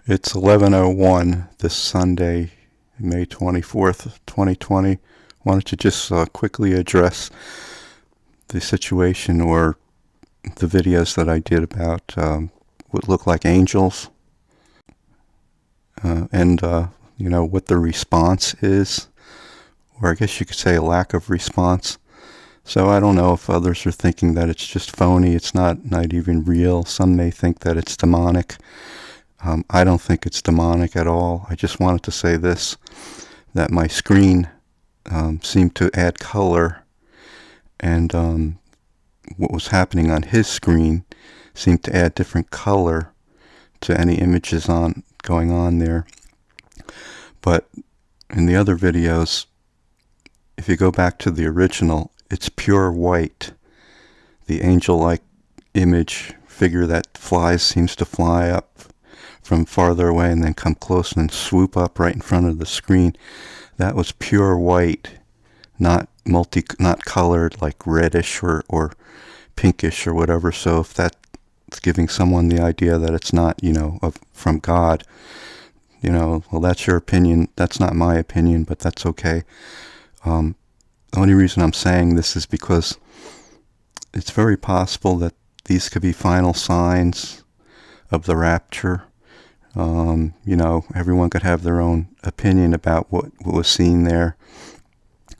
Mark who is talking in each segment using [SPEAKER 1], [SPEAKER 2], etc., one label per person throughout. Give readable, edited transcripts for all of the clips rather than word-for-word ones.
[SPEAKER 1] It's 11:01 this Sunday, May 24th, 2020. Wanted to just quickly address the situation or the videos that I did about what look like angels and what the response is, or I guess you could say a lack of response. So I don't know if others are thinking that it's just phony, it's not even real. Some may think that it's demonic. I don't think it's demonic at all. I just wanted to say this, that my screen seemed to add color, and what was happening on his screen seemed to add different color to any images going on there. But in the other videos, if you go back to the original, it's pure white. The angel-like image figure that seems to fly up from farther away and then come close and then swoop up right in front of the screen. That was pure white, not colored like reddish or pinkish or whatever. So if that's giving someone the idea that it's not, from God, well, that's your opinion. That's not my opinion, but that's okay. The only reason I'm saying this is because it's very possible that these could be final signs of the rapture. Everyone could have their own opinion about what was seen there,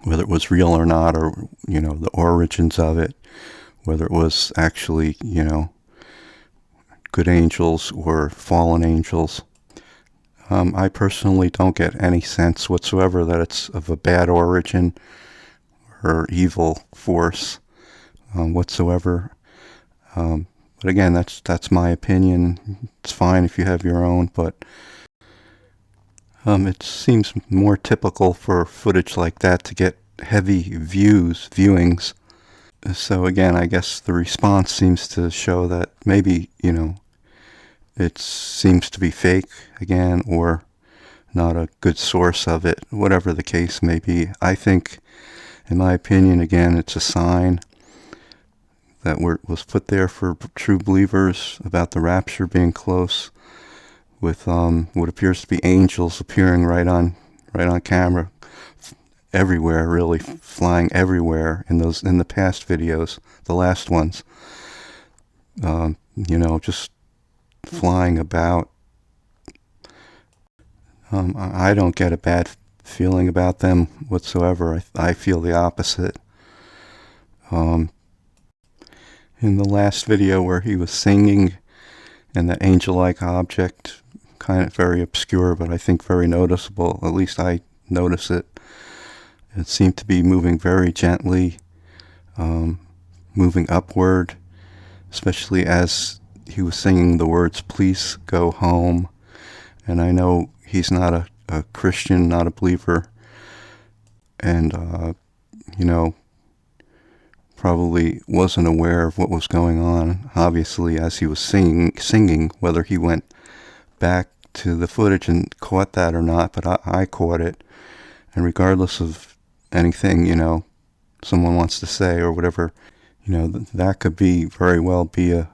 [SPEAKER 1] whether it was real or not, or, the origins of it, whether it was actually, good angels or fallen angels. I personally don't get any sense whatsoever that it's of a bad origin or evil force whatsoever. But again, that's my opinion. It's fine if you have your own, but it seems more typical for footage like that to get heavy viewings. So again, I guess the response seems to show that maybe, it seems to be fake again, or not a good source of it, whatever the case may be. I think, in my opinion, again, it's a sign that was put there for true believers about the rapture being close, with what appears to be angels appearing right on camera, everywhere, really flying everywhere in the past videos, the last ones. Just flying about. I don't get a bad feeling about them whatsoever. I feel the opposite. In the last video where he was singing and that angel-like object, kind of very obscure, but I think very noticeable, at least I notice it. It seemed to be moving very gently, moving upward, especially as he was singing the words, "Please go home." And I know he's not a Christian, not a believer, and, probably wasn't aware of what was going on, obviously, as he was singing, whether he went back to the footage and caught that or not, but I caught it. And regardless of anything, someone wants to say or whatever, that could very well be a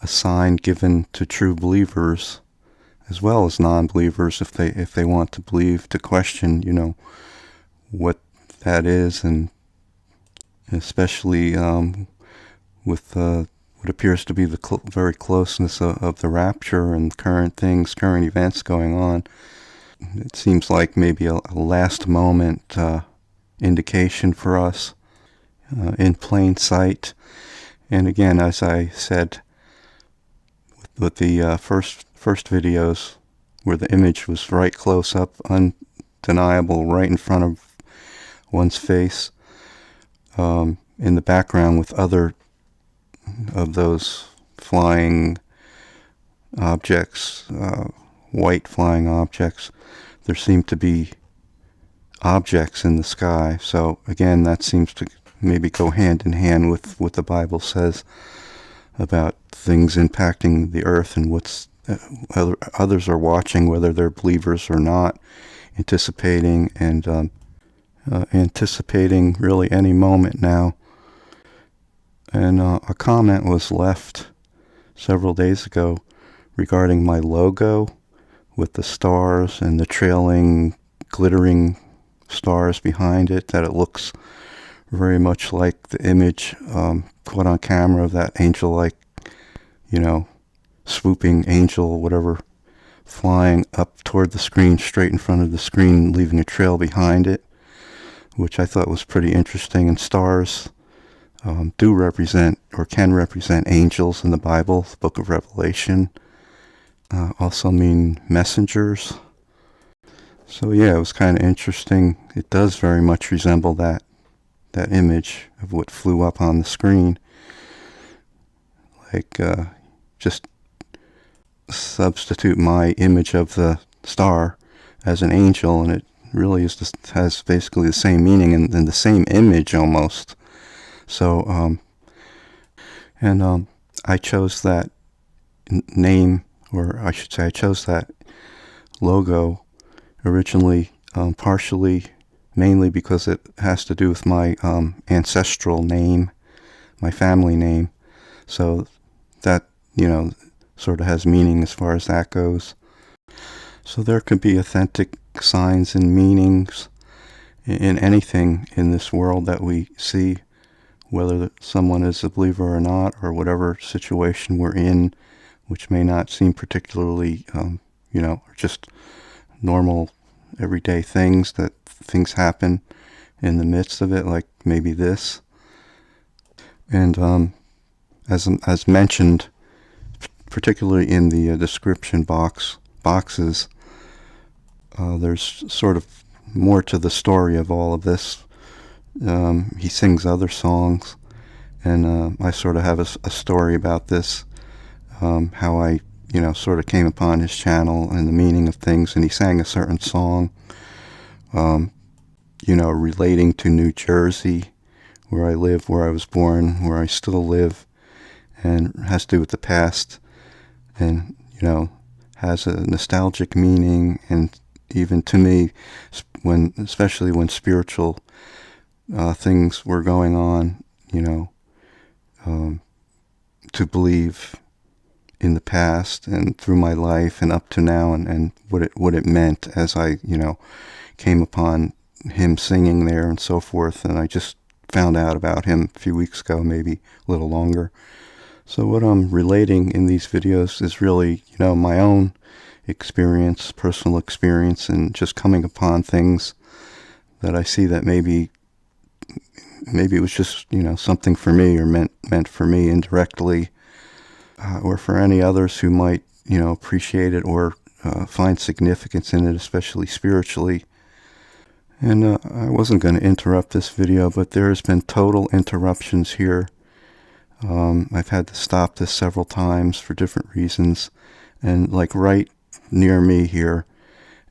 [SPEAKER 1] sign given to true believers as well as non-believers, if they want to believe, to question, what that is, and especially with what appears to be the very closeness of the rapture and current events going on. It seems like maybe a last moment indication for us in plain sight. And again, as I said, with the first videos, where the image was right close up, undeniable, right in front of one's face, in the background with other of those flying objects, white flying objects, there seemed to be objects in the sky. So again, that seems to maybe go hand in hand with what the Bible says about things impacting the earth and what's others are watching, whether they're believers or not, anticipating really any moment now. And a comment was left several days ago regarding my logo with the stars and the trailing, glittering stars behind it, that it looks very much like the image caught on camera of that angel-like, swooping angel, whatever, flying up toward the screen, straight in front of the screen, leaving a trail behind it, which I thought was pretty interesting. And stars do represent, or can represent, angels in the Bible, the book of Revelation. Also mean messengers. So yeah, it was kind of interesting. It does very much resemble that image of what flew up on the screen. Like, just substitute my image of the star as an angel, and it really has basically the same meaning and the same image almost. So, I chose that name, or I should say I chose that logo originally, mainly because it has to do with my ancestral name, my family name. So that, sort of has meaning as far as that goes. So there could be authentic signs and meanings in anything in this world that we see, whether someone is a believer or not, or whatever situation we're in, which may not seem particularly, just normal everyday things, that things happen in the midst of it, like maybe this. And as mentioned, particularly in the description boxes, there's sort of more to the story of all of this. He sings other songs, and I sort of have a story about this, how I, sort of came upon his channel and the meaning of things. And he sang a certain song, relating to New Jersey, where I live, where I was born, where I still live, and has to do with the past, and, has a nostalgic meaning. And even to me, especially when spiritual things were going on, to believe in the past and through my life and up to now, and what it meant as I, came upon him singing there and so forth. And I just found out about him a few weeks ago, maybe a little longer. So what I'm relating in these videos is really, my own experience, personal experience, and just coming upon things that I see that maybe it was just, something for me, or meant for me indirectly, or for any others who might, appreciate it or find significance in it, especially spiritually. And I wasn't going to interrupt this video, but there has been total interruptions here. I've had to stop this several times for different reasons, and like right near me here.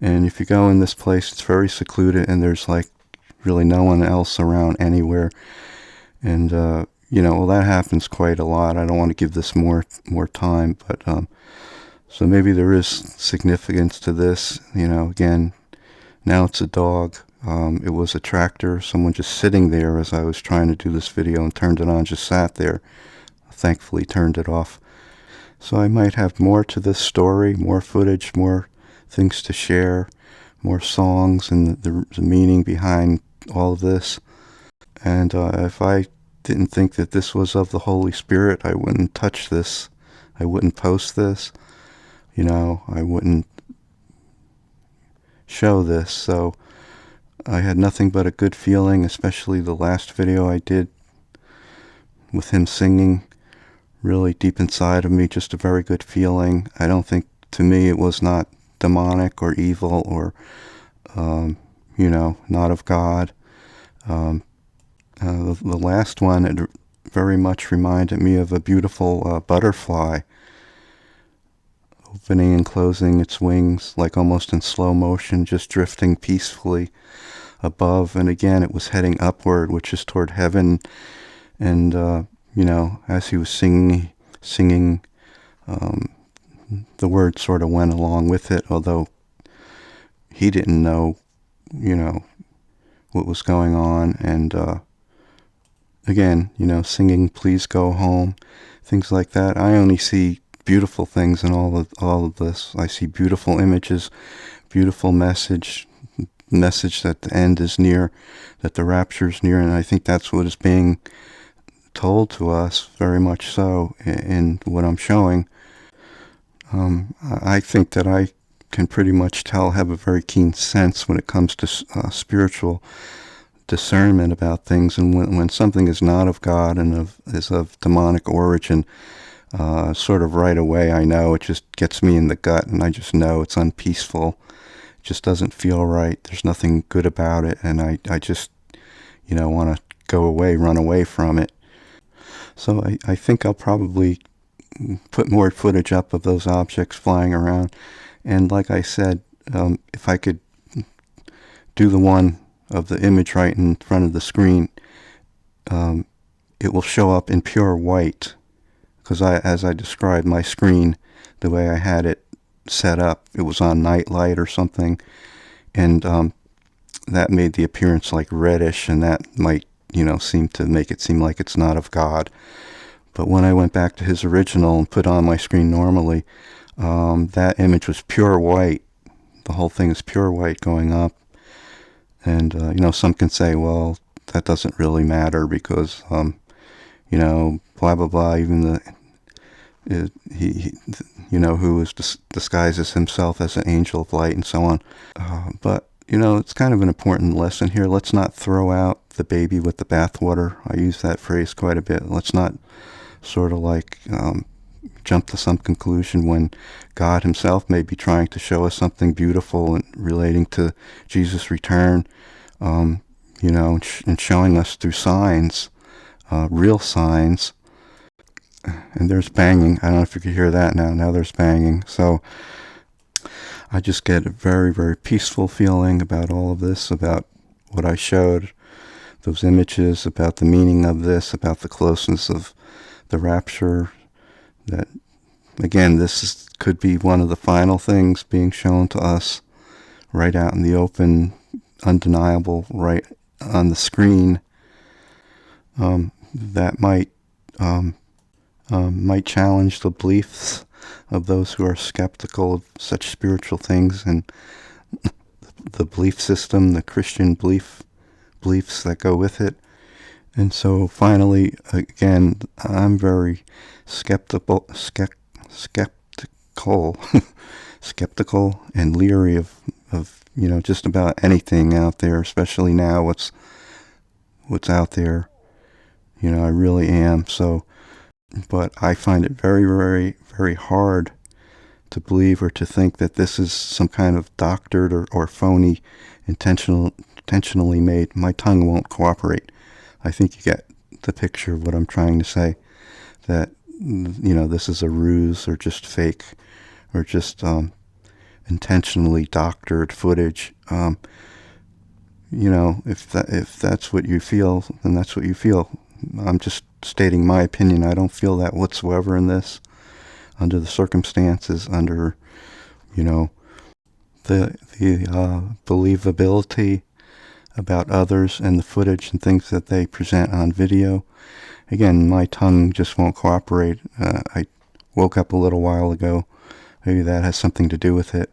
[SPEAKER 1] And if you go in this place, it's very secluded, and there's like really no one else around anywhere. And that happens quite a lot. I don't want to give this more time, but so maybe there is significance to this. Again, now it's a dog. It was a tractor, someone just sitting there as I was trying to do this video, and turned it on, just sat there. Thankfully turned it off. So I might have more to this story, more footage, more things to share, more songs, and the meaning behind all of this. And if I didn't think that this was of the Holy Spirit, I wouldn't touch this. I wouldn't post this. I wouldn't show this. So I had nothing but a good feeling, especially the last video I did with him singing. Really deep inside of me, just a very good feeling. I don't think, to me, it was not demonic or evil or, not of God. The last one, it very much reminded me of a beautiful butterfly opening and closing its wings, like almost in slow motion, just drifting peacefully above. And again, it was heading upward, which is toward heaven. And, as he was singing, the words sort of went along with it, although he didn't know, what was going on. And, again, singing, "Please Go Home," things like that. I only see beautiful things in all of this. I see beautiful images, beautiful message that the end is near, that the rapture is near, and I think that's what is being told to us, very much so, in what I'm showing. I think that I can pretty much have a very keen sense when it comes to spiritual discernment about things, and when something is not of God and is of demonic origin, sort of right away I know. It just gets me in the gut, and I just know it's unpeaceful. It just doesn't feel right. There's nothing good about it, and I just, want to go away, run away from it. So I think I'll probably put more footage up of those objects flying around. And like I said, if I could do the one of the image right in front of the screen, it will show up in pure white. Because as I described, my screen, the way I had it set up, it was on night light or something. And that made the appearance like reddish, and that might, seem to make it seem like it's not of God. But when I went back to his original and put on my screen normally, that image was pure white. The whole thing is pure white going up. And, some can say, well, that doesn't really matter because, blah, blah, blah, even who disguises himself as an angel of light and so on. But, it's kind of an important lesson here. Let's not throw out the baby with the bathwater. I use that phrase quite a bit. Let's not sort of like jump to some conclusion when God himself may be trying to show us something beautiful and relating to Jesus' return, and showing us through signs, real signs. And there's banging. I don't know if you can hear that now. Now there's banging. So I just get a very, very peaceful feeling about all of this, about what I showed, those images, about the meaning of this, about the closeness of the rapture. That, again, could be one of the final things being shown to us right out in the open, undeniable, right on the screen. That might challenge the beliefs of those who are skeptical of such spiritual things and the belief system, the Christian beliefs that go with it. And so finally, again, I'm very skeptical skeptical and leery of just about anything out there, especially now what's out there. I really am. So, but I find it very, very, very hard to believe or to think that this is some kind of doctored or phony, intentionally made. My tongue won't cooperate. I think you get the picture of what I'm trying to say, that, this is a ruse or just fake or just intentionally doctored footage. If that's what you feel, then that's what you feel. I'm just stating my opinion. I don't feel that whatsoever in this, under the circumstances, under, the believability about others and the footage and things that they present on video. Again, my tongue just won't cooperate. I woke up a little while ago. Maybe that has something to do with it.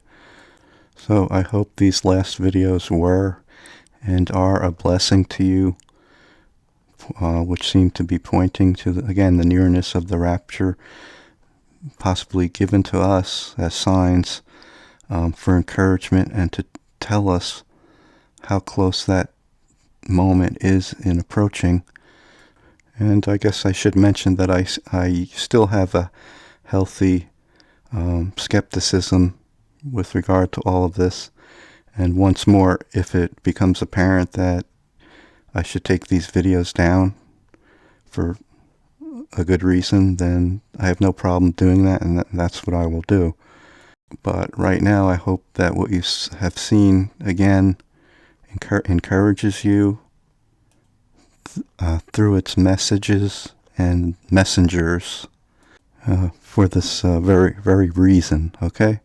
[SPEAKER 1] So I hope these last videos were and are a blessing to you, which seem to be pointing to, again, the nearness of the rapture, possibly given to us as signs for encouragement and to tell us how close that moment is in approaching. And I guess I should mention that I still have a healthy skepticism with regard to all of this. And once more, if it becomes apparent that I should take these videos down for a good reason, then I have no problem doing that, and that's what I will do. But right now, I hope that what you have seen, again, encourages you through its messages and messengers for this very, very reason, okay?